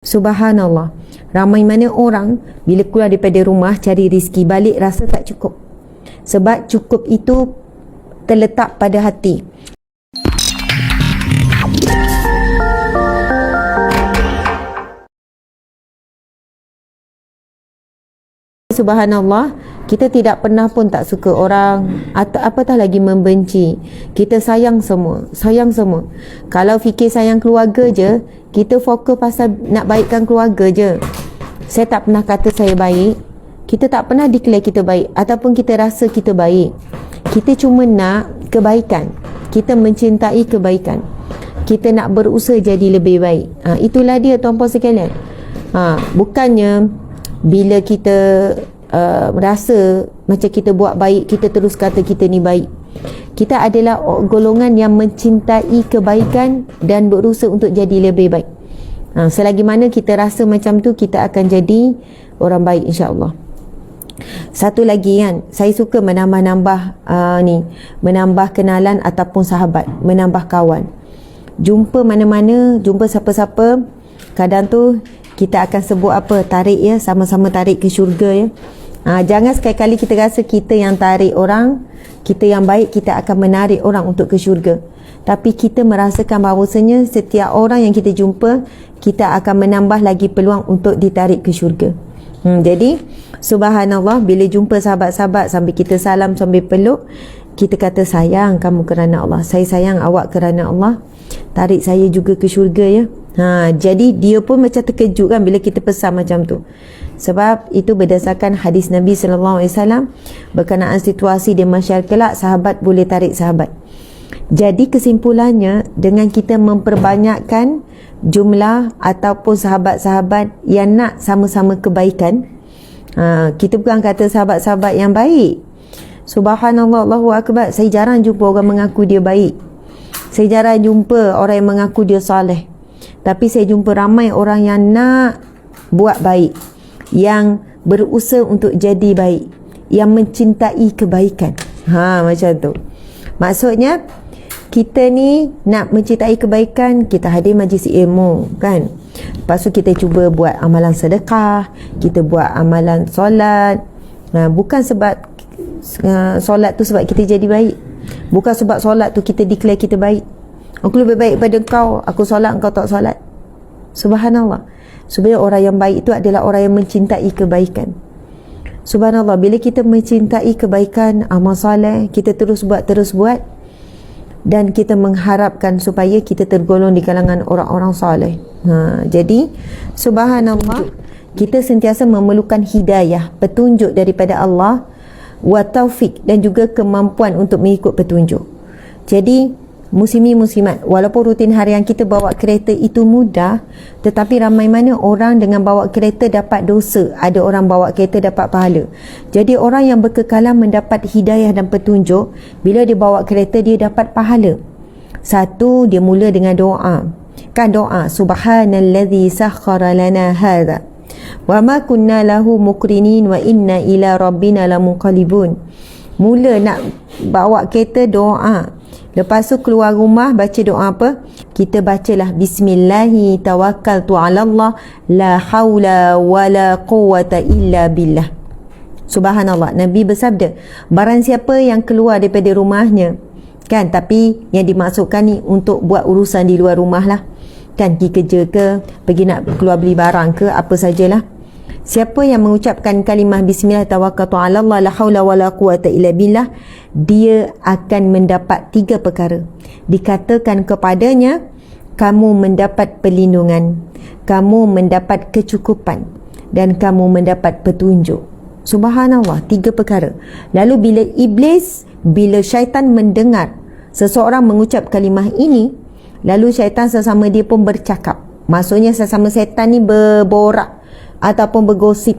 Subhanallah, ramai mana orang bila keluar daripada rumah cari rezeki, balik rasa tak cukup. Sebab cukup itu terletak pada hati. Subhanallah, kita tidak pernah pun tak suka orang atau apatah lagi membenci. Kita sayang semua. Kalau fikir sayang keluarga je, kita fokus pasal nak baikkan keluarga je. Saya tak pernah kata saya baik. Kita tak pernah declare kita baik ataupun kita rasa kita baik. Kita cuma nak kebaikan. Kita mencintai kebaikan. Kita nak berusaha jadi lebih baik. Itulah dia tuan-puan sekalian. Bukannya bila kita rasa macam kita buat baik, kita terus kata kita ni baik. Kita adalah golongan yang mencintai kebaikan dan berusaha untuk jadi lebih baik. Selagi mana kita rasa macam tu, kita akan jadi orang baik, insya-Allah. Satu lagi kan, saya suka menambah menambah kenalan ataupun sahabat, menambah kawan. Jumpa mana-mana, jumpa siapa-siapa, kadang tu kita akan sebut apa, tarik ya, sama-sama tarik ke syurga ya. Jangan sekali-kali kita rasa kita yang tarik orang, kita yang baik, kita akan menarik orang untuk ke syurga. Tapi kita merasakan bahawasanya setiap orang yang kita jumpa, kita akan menambah lagi peluang untuk ditarik ke syurga. Jadi subhanallah, bila jumpa sahabat-sahabat, sambil kita salam, sambil peluk, kita kata sayang kamu kerana Allah, saya sayang awak kerana Allah, tarik saya juga ke syurga ya. Jadi dia pun macam terkejut kan bila kita pesan macam tu. Sebab itu berdasarkan hadis Nabi SAW berkenaan situasi di mahsyar kelak, sahabat boleh tarik sahabat. Jadi kesimpulannya, dengan kita memperbanyakkan jumlah ataupun sahabat-sahabat yang nak sama-sama kebaikan, kita bukan kata sahabat-sahabat yang baik. Subhanallah, Allahu Akbar, saya jarang jumpa orang mengaku dia baik. Saya jarang jumpa orang yang mengaku dia soleh. Tapi saya jumpa ramai orang yang nak buat baik, yang berusaha untuk jadi baik, yang mencintai kebaikan. Macam tu. Maksudnya kita ni nak mencintai kebaikan, kita hadir majlis ilmu kan. Lepas tu kita cuba buat amalan sedekah, kita buat amalan solat. Bukan sebab solat tu sebab kita jadi baik. Bukan sebab solat tu kita declare kita baik. Aku lebih baik pada kau, aku solat, engkau tak solat. Subhanallah. Sebenarnya orang yang baik itu adalah orang yang mencintai kebaikan. Subhanallah, bila kita mencintai kebaikan, amal soleh, kita terus buat, dan kita mengharapkan supaya kita tergolong di kalangan orang-orang soleh. Jadi subhanallah, kita sentiasa memerlukan hidayah, petunjuk daripada Allah, wa taufik, dan juga kemampuan untuk mengikut petunjuk. Jadi muslimi muslimat, walaupun rutin harian kita bawa kereta itu mudah, tetapi ramai mana orang dengan bawa kereta dapat dosa, ada orang bawa kereta dapat pahala. Jadi orang yang berkekalan mendapat hidayah dan petunjuk, bila dia bawa kereta dia dapat pahala. Satu, dia mula dengan doa. Kan doa, subhanallazi sakhkhara lana hadza wa ma kunna lahu muqrinin wa inna ila rabbina lamunqalibun. Mula nak bawa kereta, doa. Lepas tu keluar rumah, baca doa apa? Kita bacalah bismillahi tawakkaltu ala Allah la haula wala quwata illa billah. Subhanallah, Nabi bersabda, barang siapa yang keluar daripada rumahnya kan, tapi yang dimaksudkan ni untuk buat urusan di luar rumah lah kan, pergi kerja ke, pergi nak keluar beli barang ke, apa sajalah. Siapa yang mengucapkan kalimah bismillah tawakkaltu ala Allah la haula wala quwata illa billah, dia akan mendapat 3 perkara. Dikatakan kepadanya, kamu mendapat perlindungan, kamu mendapat kecukupan, dan kamu mendapat petunjuk. Subhanallah, 3 perkara. Lalu bila syaitan mendengar seseorang mengucap kalimah ini, lalu syaitan sesama dia pun bercakap. Maksudnya sesama syaitan ni berborak ataupun bergosip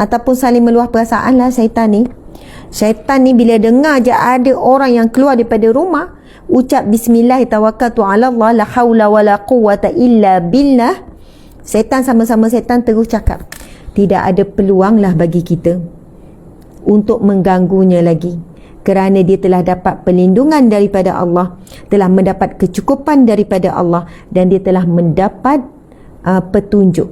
ataupun saling meluah perasaan lah syaitan ni. Syaitan ni bila dengar je ada orang yang keluar daripada rumah ucap bismillah tawakkaltu ala Allah la haula wala quwata illa billah, syaitan sama-sama syaitan terus cakap, tidak ada peluang lah bagi kita untuk mengganggunya lagi, kerana dia telah dapat perlindungan daripada Allah, telah mendapat kecukupan daripada Allah, dan dia telah mendapat petunjuk.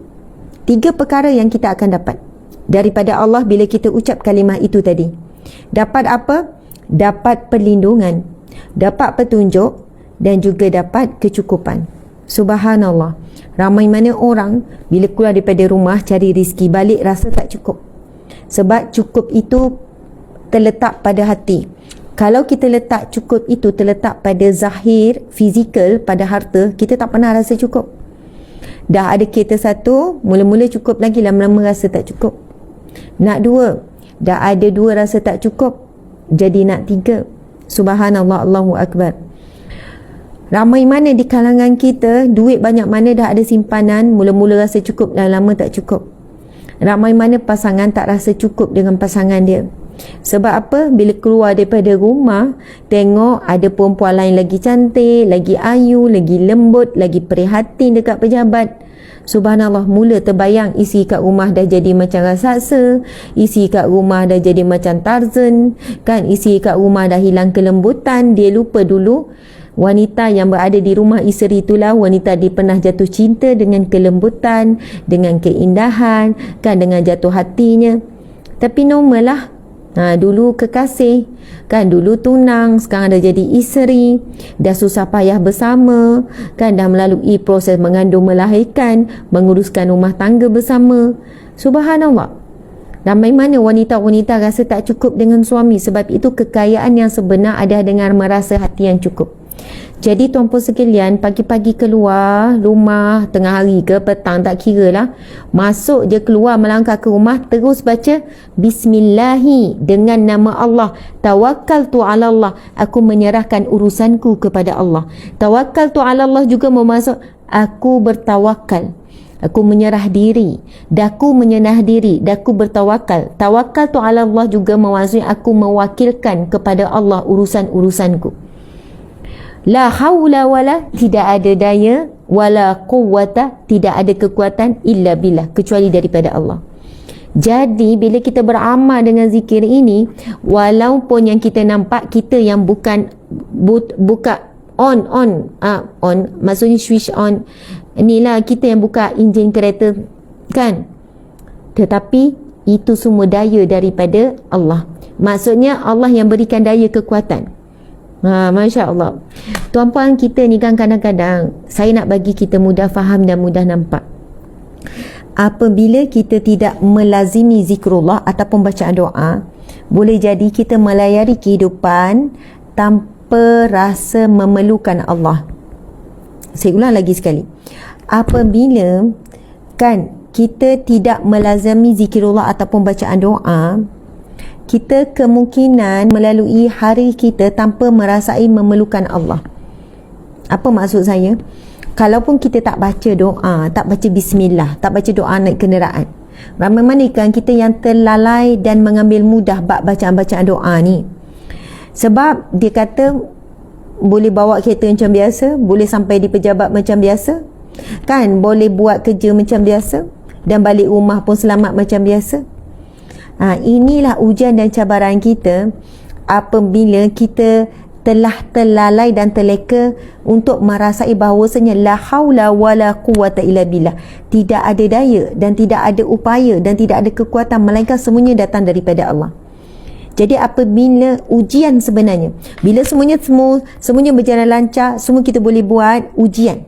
3 perkara yang kita akan dapat daripada Allah bila kita ucap kalimah itu tadi. Dapat apa? Dapat perlindungan, dapat petunjuk dan juga dapat kecukupan. Subhanallah. Ramai mana orang bila keluar daripada rumah cari rezeki, balik rasa tak cukup. Sebab cukup itu terletak pada hati. Kalau kita letak cukup itu terletak pada zahir, fizikal, pada harta, kita tak pernah rasa cukup. Dah ada kereta 1, mula-mula cukup lagi, lama-lama rasa tak cukup. Nak 2, dah ada 2 rasa tak cukup, jadi nak 3. Subhanallah, Allahu Akbar. Ramai mana di kalangan kita, duit banyak mana dah ada simpanan, mula-mula rasa cukup, lama-lama tak cukup. Ramai mana pasangan tak rasa cukup dengan pasangan dia. Sebab apa? Bila keluar daripada rumah, tengok ada perempuan lain lagi cantik, lagi ayu, lagi lembut, lagi prihatin dekat pejabat. Subhanallah, mula terbayang isi kat rumah dah jadi macam raksasa, isi kat rumah dah jadi macam Tarzan, kan? Isi kat rumah dah hilang kelembutan. Dia lupa dulu wanita yang berada di rumah isteri itulah wanita dia pernah jatuh cinta dengan kelembutan, dengan keindahan, kan, dengan jatuh hatinya. Tapi normal lah. Dulu kekasih, kan, dulu tunang, sekarang dah jadi isteri, dah susah payah bersama, kan, dah melalui proses mengandung, melahirkan, menguruskan rumah tangga bersama. Subhanallah. Ramai mana wanita-wanita rasa tak cukup dengan suami. Sebab itu kekayaan yang sebenar ada dengan merasa hati yang cukup. Jadi tuan-puan sekalian, pagi-pagi keluar rumah, tengah hari ke petang tak kira lah, masuk je keluar melangkah ke rumah, terus baca Bismillahi, dengan nama Allah. Tawakkaltu ala Allah, aku menyerahkan urusanku kepada Allah. Tawakkaltu ala Allah juga memasuk aku bertawakal, aku menyerah diri, daku menyenah diri, daku bertawakal. Tawakkaltu ala Allah juga maksudnya aku mewakilkan kepada Allah urusan-urusanku. La haula wala, tidak ada daya, wala quwwata, tidak ada kekuatan, illa billah, kecuali daripada Allah. Jadi bila kita beramal dengan zikir ini, walaupun yang kita nampak kita yang bukan buka on maksudnya switch on, inilah kita yang buka enjin kereta, kan, tetapi itu semua daya daripada Allah. Maksudnya Allah yang berikan daya kekuatan. Masya Allah. Tuan-puan, kita ni kan kadang-kadang saya nak bagi kita mudah faham dan mudah nampak. Apabila kita tidak melazimi zikrullah ataupun bacaan doa, boleh jadi kita melayari kehidupan tanpa rasa memerlukan Allah. Saya ulang lagi sekali. Apabila kan kita tidak melazimi zikrullah ataupun bacaan doa, kita kemungkinan melalui hari kita tanpa merasai memerlukan Allah. Apa maksud saya? Kalaupun kita tak baca doa, tak baca bismillah, tak baca doa naik kenderaan, ramai mana kan kita yang terlalai dan mengambil mudah bab bacaan-bacaan doa ni. Sebab dia kata boleh bawa kereta macam biasa, boleh sampai di pejabat macam biasa, kan, boleh buat kerja macam biasa, dan balik rumah pun selamat macam biasa. Inilah ujian dan cabaran kita apabila kita telah terlalai dan terleka untuk merasai bahawasanya la haula wala quwwata illa billah, tidak ada daya dan tidak ada upaya dan tidak ada kekuatan melainkan semuanya datang daripada Allah. Jadi apabila ujian sebenarnya, bila semuanya berjalan lancar, semua kita boleh buat, ujian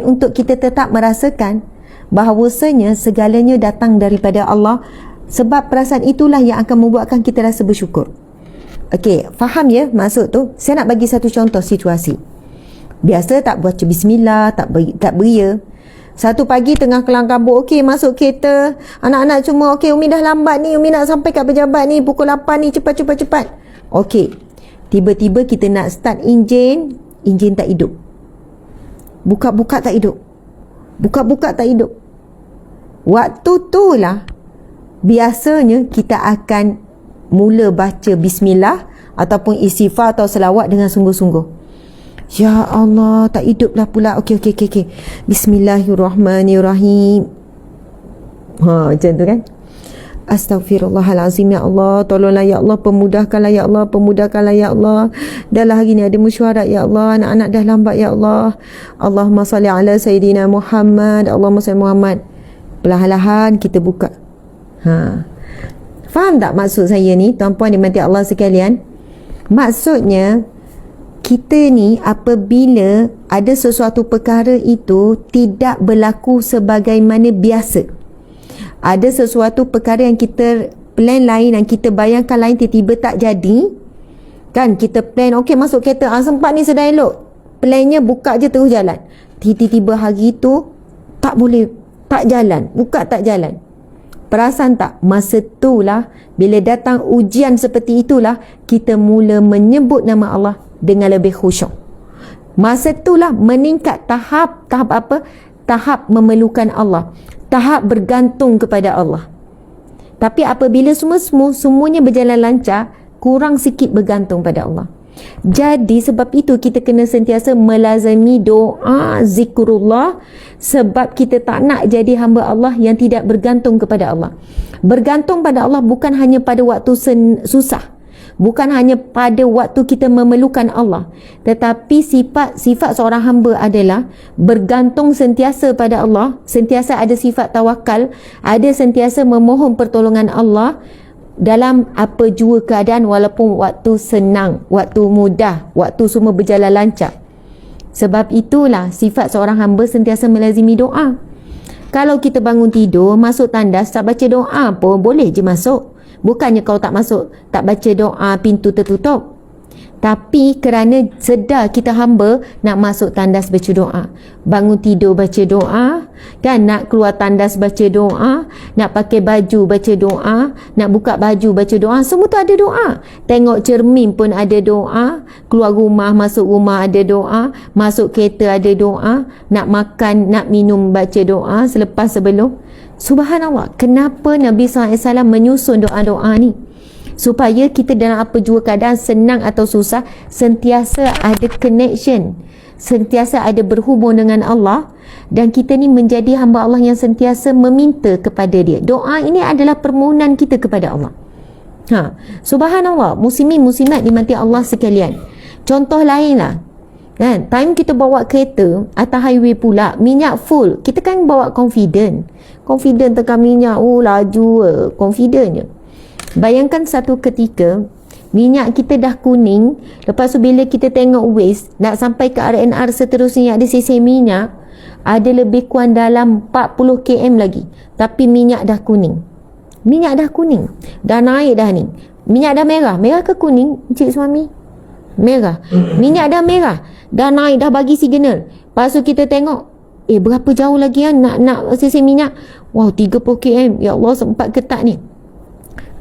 untuk kita tetap merasakan bahawasanya segalanya datang daripada Allah. Sebab perasaan itulah yang akan membuatkan kita rasa bersyukur. Okey, faham ya maksud tu? Saya nak bagi satu contoh situasi. Biasa tak baca bismillah, tak beria. Satu pagi tengah kelang kabut, okey, masuk kereta, anak-anak cuma okey, Umi dah lambat ni, Umi nak sampai kat pejabat ni pukul 8 ni, cepat. Okey. Tiba-tiba kita nak start enjin tak hidup. Buka-buka tak hidup. Waktu tu lah biasanya kita akan mula baca bismillah ataupun istighfar atau selawat dengan sungguh-sungguh. Ya Allah, tak hiduplah pula. Okey. Bismillahirrahmanirrahim. Macam tu kan. Astaghfirullahalazim, ya Allah, tolonglah ya Allah, pemudahkanlah ya Allah. Dalam hari ni ada mesyuarat ya Allah, anak-anak dah lambat ya Allah. Allahumma salli ala Sayyidina Muhammad. Allahumma salli Muhammad. Perlahan-lahan kita buka. Faham tak maksud saya ni, tuan-puan dimati Allah sekalian? Maksudnya kita ni apabila ada sesuatu perkara itu tidak berlaku sebagaimana biasa, ada sesuatu perkara yang kita plan lain dan kita bayangkan lain, tiba-tiba tak jadi kan. Kita plan okey masuk kereta, sempat ni sedang elok, plannya buka je terus jalan, tiba-tiba hari tu tak boleh, tak jalan, buka tak jalan. Perasan tak, masa itulah bila datang ujian seperti itulah kita mula menyebut nama Allah dengan lebih khusyuk. Masa itulah meningkat tahap apa? Tahap memerlukan Allah, tahap bergantung kepada Allah. Tapi apabila semuanya berjalan lancar, kurang sikit bergantung pada Allah. Jadi sebab itu kita kena sentiasa melazami doa, zikrullah, sebab kita tak nak jadi hamba Allah yang tidak bergantung kepada Allah. Bergantung pada Allah bukan hanya pada waktu susah, bukan hanya pada waktu kita memerlukan Allah, tetapi sifat seorang hamba adalah bergantung sentiasa pada Allah, sentiasa ada sifat tawakal, ada sentiasa memohon pertolongan Allah dalam apa jua keadaan, walaupun waktu senang, waktu mudah, waktu semua berjalan lancar. Sebab itulah sifat seorang hamba sentiasa melazimi doa. Kalau kita bangun tidur, masuk tandas, tak baca doa pun boleh je masuk. Bukannya kau tak masuk, tak baca doa, pintu tertutup. Tapi kerana sedar kita hamba, nak masuk tandas baca doa, bangun tidur baca doa, kan, nak keluar tandas baca doa, nak pakai baju baca doa, nak buka baju baca doa, semua tu ada doa. Tengok cermin pun ada doa, keluar rumah, masuk rumah ada doa, masuk kereta ada doa, nak makan, nak minum baca doa selepas sebelum. Subhanallah, kenapa Nabi SAW menyusun doa-doa ni? Supaya kita dalam apa jua keadaan, senang atau susah, sentiasa ada connection, sentiasa ada berhubung dengan Allah, dan kita ni menjadi hamba Allah yang sentiasa meminta kepada Dia. Doa ini adalah permohonan kita kepada Allah. Subhanallah, muslimin muslimat dimati Allah sekalian. Contoh lain lah, kan, time kita bawa kereta atas highway pula, minyak full, kita kan bawa confident tekan minyak, laju confident je. Bayangkan satu ketika minyak kita dah kuning, lepas tu bila kita tengok waste nak sampai ke RNR seterusnya, ada sisi minyak ada lebih kurang dalam 40 km lagi, tapi minyak dah kuning, dah naik dah ni, minyak dah merah ke kuning encik suami? Merah. Minyak dah merah, dah naik, dah bagi signal. Lepas tu kita tengok, berapa jauh lagi nak sisi minyak? 30 km. Ya Allah, sempat ketat ni.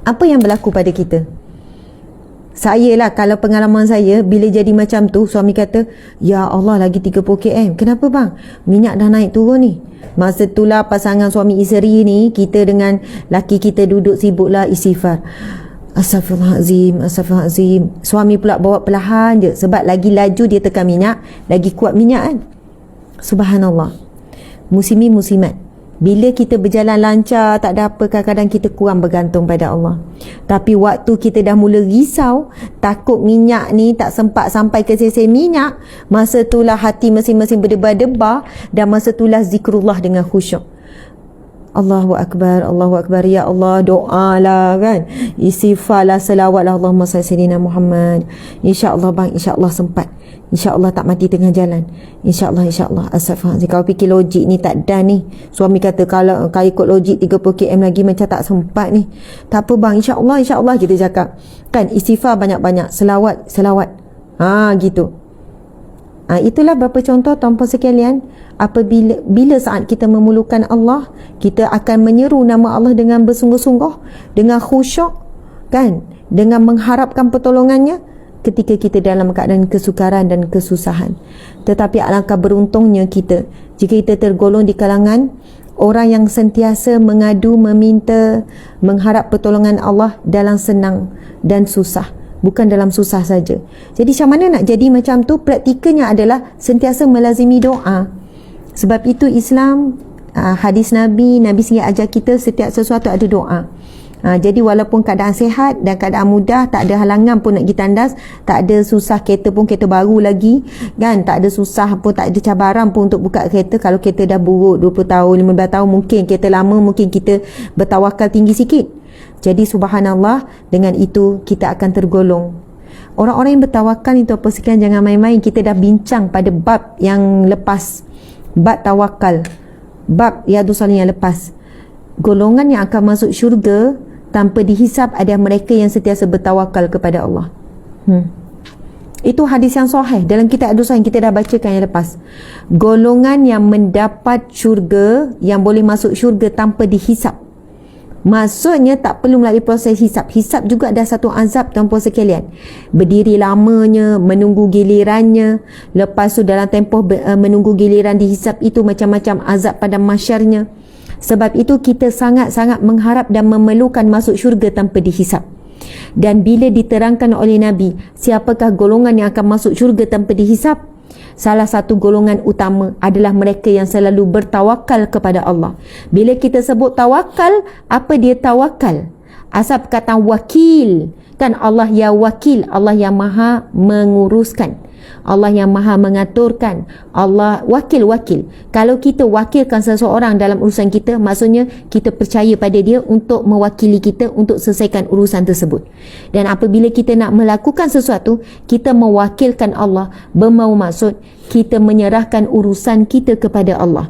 Apa yang berlaku pada kita? Saya lah, kalau pengalaman saya, bila jadi macam tu, suami kata, ya Allah, lagi 30 km. Kenapa bang? Minyak dah naik turun ni. Masa itulah pasangan suami isteri ni, kita dengan laki kita duduk sibuklah istighfar. Astaghfirullahalazim. Suami pula bawa perlahan je, sebab lagi laju dia tekan minyak, lagi kuat minyak kan. Subhanallah. Muslimin muslimat, bila kita berjalan lancar, tak ada apa, kadang-kadang kita kurang bergantung pada Allah. Tapi waktu kita dah mula risau, takut minyak ni tak sempat sampai ke sisi minyak, masa itulah hati masing-masing berdebar-debar, dan masa itulah zikrullah dengan khusyuk. Allahu Akbar, Allahu Akbar, ya Allah, doa lah kan, istighfar lah, selawat lah, Allahumma salli sayyidina Muhammad. InsyaAllah bang, insyaAllah sempat, insyaAllah tak mati tengah jalan, insyaAllah, insyaAllah. Astaghfirullahaladzim, kalau fikir logik ni tak dan ni. Suami kata kalau ikut logik 30 km lagi macam tak sempat ni. Tak apa bang, insyaAllah, insyaAllah kita cakap kan, istighfar banyak-banyak, selawat gitu. Itulah beberapa contoh tuan-puan sekalian. Apabila saat kita memerlukan Allah, kita akan menyeru nama Allah dengan bersungguh-sungguh, dengan khusyuk kan, dengan mengharapkan pertolongannya ketika kita dalam keadaan kesukaran dan kesusahan. Tetapi alangkah beruntungnya kita jika kita tergolong di kalangan orang yang sentiasa mengadu, meminta, mengharap pertolongan Allah dalam senang dan susah, bukan dalam susah saja. Jadi macam mana nak jadi macam tu? Praktikalnya adalah sentiasa melazimi doa. Sebab itu Islam, hadis Nabi sendiri ajar kita setiap sesuatu ada doa. Jadi walaupun keadaan sihat dan keadaan mudah, tak ada halangan pun nak pergi tandas, tak ada susah kereta pun, kereta baru lagi kan, tak ada susah pun, tak ada cabaran pun untuk buka kereta. Kalau kereta dah buruk 20 tahun 15 tahun, mungkin kereta lama, mungkin kita bertawakal tinggi sikit. Jadi subhanallah, dengan itu kita akan tergolong orang-orang yang bertawakal. Itu apa sekian, jangan main-main. Kita dah bincang pada bab yang lepas, bab tawakal, bab Riyadhus Shalihin yang lepas. Golongan yang akan masuk syurga tanpa dihisap adalah mereka yang sentiasa bertawakal kepada Allah. Itu hadis yang sahih dalam kitab Ad-Dusa yang kita dah bacakan yang lepas. Golongan yang mendapat syurga, yang boleh masuk syurga tanpa dihisap. Maksudnya tak perlu melalui proses hisap. Hisap juga ada satu azab tuan-puan sekalian. Berdiri lamanya, menunggu gilirannya. Lepas tu dalam tempoh menunggu giliran dihisap itu, macam-macam azab pada masyarnya. Sebab itu kita sangat-sangat mengharap dan memerlukan masuk syurga tanpa dihisap. Dan bila diterangkan oleh Nabi, siapakah golongan yang akan masuk syurga tanpa dihisap? Salah satu golongan utama adalah mereka yang selalu bertawakal kepada Allah. Bila kita sebut tawakal, apa dia tawakal? Asal perkataan wakil. Kan Allah ya wakil, Allah yang maha menguruskan, Allah yang maha mengaturkan, Allah wakil-wakil. Kalau kita wakilkan seseorang dalam urusan kita, maksudnya kita percaya pada dia untuk mewakili kita untuk selesaikan urusan tersebut. Dan apabila kita nak melakukan sesuatu, kita mewakilkan Allah, bermaksud kita menyerahkan urusan kita kepada Allah.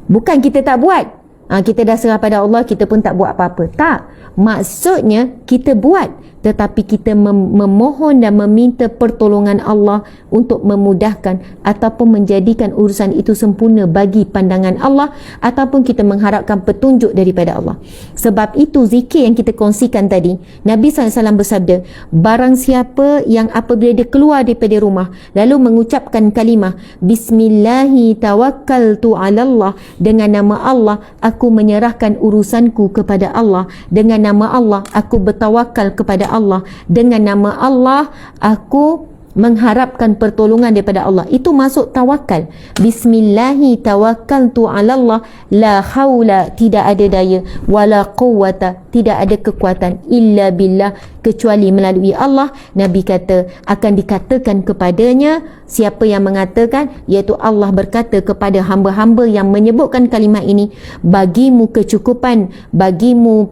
Bukan kita tak buat, kita dah serah pada Allah, kita pun tak buat apa-apa. Tak, maksudnya kita buat, tetapi kita memohon dan meminta pertolongan Allah untuk memudahkan ataupun menjadikan urusan itu sempurna bagi pandangan Allah, ataupun kita mengharapkan petunjuk daripada Allah. Sebab itu zikir yang kita kongsikan tadi, Nabi SAW bersabda, barang siapa yang apabila dia keluar daripada rumah lalu mengucapkan kalimah Bismillahi tawakkaltu ala Allah, dengan nama Allah aku menyerahkan urusanku kepada Allah, dengan nama Allah aku bertawakal kepada Allah, dengan nama Allah aku mengharapkan pertolongan daripada Allah. Itu masuk tawakal. Bismillahi tawakkaltu ala Allah, la haula, tidak ada daya, wala quwwata, tidak ada kekuatan, illa billah, kecuali melalui Allah. Nabi kata akan dikatakan kepadanya, siapa yang mengatakan, iaitu Allah berkata kepada hamba-hamba yang menyebutkan kalimah ini, bagimu kecukupan, bagimu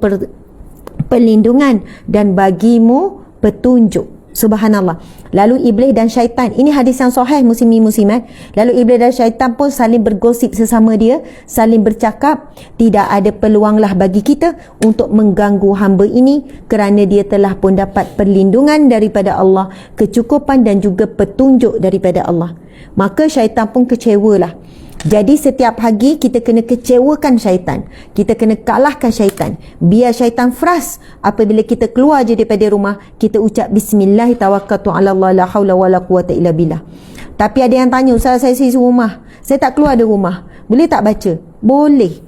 perlindungan, dan bagimu petunjuk. Subhanallah. Lalu iblis dan syaitan, ini hadis yang sahih muslimin-muslimat. Lalu iblis dan syaitan pun saling bergosip sesama dia, saling bercakap, tidak ada peluanglah bagi kita untuk mengganggu hamba ini, kerana dia telah pun dapat perlindungan daripada Allah, kecukupan dan juga petunjuk daripada Allah. Maka syaitan pun kecewalah. Jadi setiap hari kita kena kecewakan syaitan, kita kena kalahkan syaitan. Biar syaitan frust apabila kita keluar je daripada rumah, kita ucap Bismillah tawakkaltu ala Allah, la haula wala quwwata illa billah. Tapi ada yang tanya, Ustaz, saya isi rumah, saya tak keluar dari rumah, boleh tak baca? Boleh.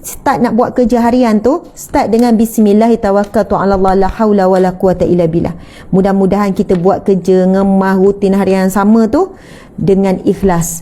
Start nak buat kerja harian tu, start dengan Bismillah tawakkaltu ala Allah, la haula wala quwwata illa billah. Mudah-mudahan kita buat kerja ngemah rutin harian sama tu dengan ikhlas.